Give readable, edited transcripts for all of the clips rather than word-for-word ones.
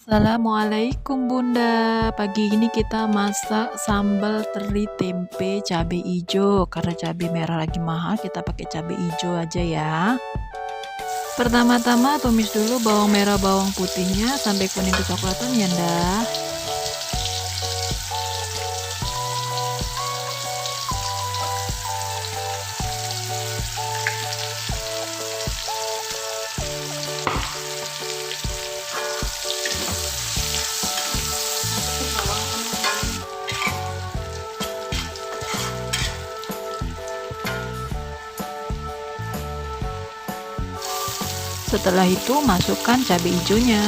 Assalamualaikum Bunda. Pagi ini kita masak sambal teri tempe cabai hijau. Karena cabai merah lagi mahal, kita pakai cabai hijau aja ya. Pertama-tama tumis dulu bawang merah bawang putihnya sampai kuning kecoklatan ya ndah. Setelah itu masukkan cabai hijaunya.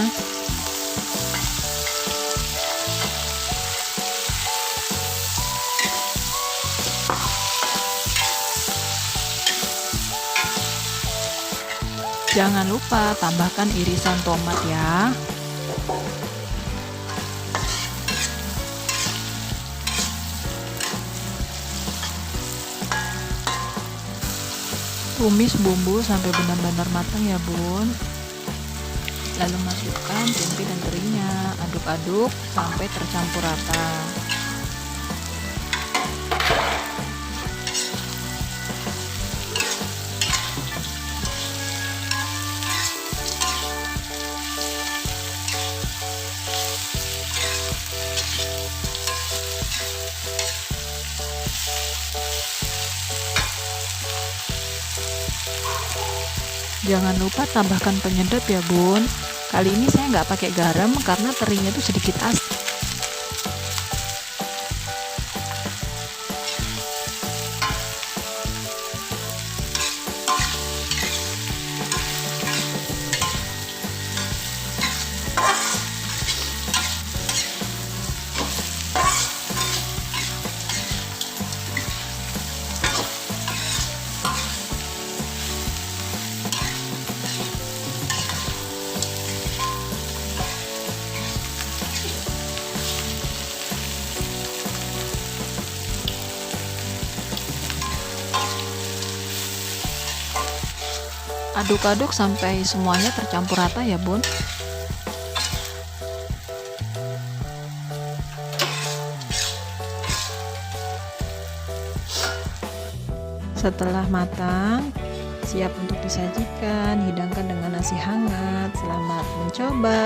Jangan lupa tambahkan irisan tomat ya. Tumis bumbu sampai benar-benar matang ya bun. Lalu masukkan tempe dan terinya, aduk-aduk sampai tercampur rata. Jangan lupa tambahkan penyedap ya bun. Kali ini saya nggak pakai garam karena terinya tuh sedikit asin. Aduk-aduk sampai semuanya tercampur rata ya bun. Setelah matang, siap untuk disajikan. Hidangkan dengan nasi hangat. Selamat mencoba.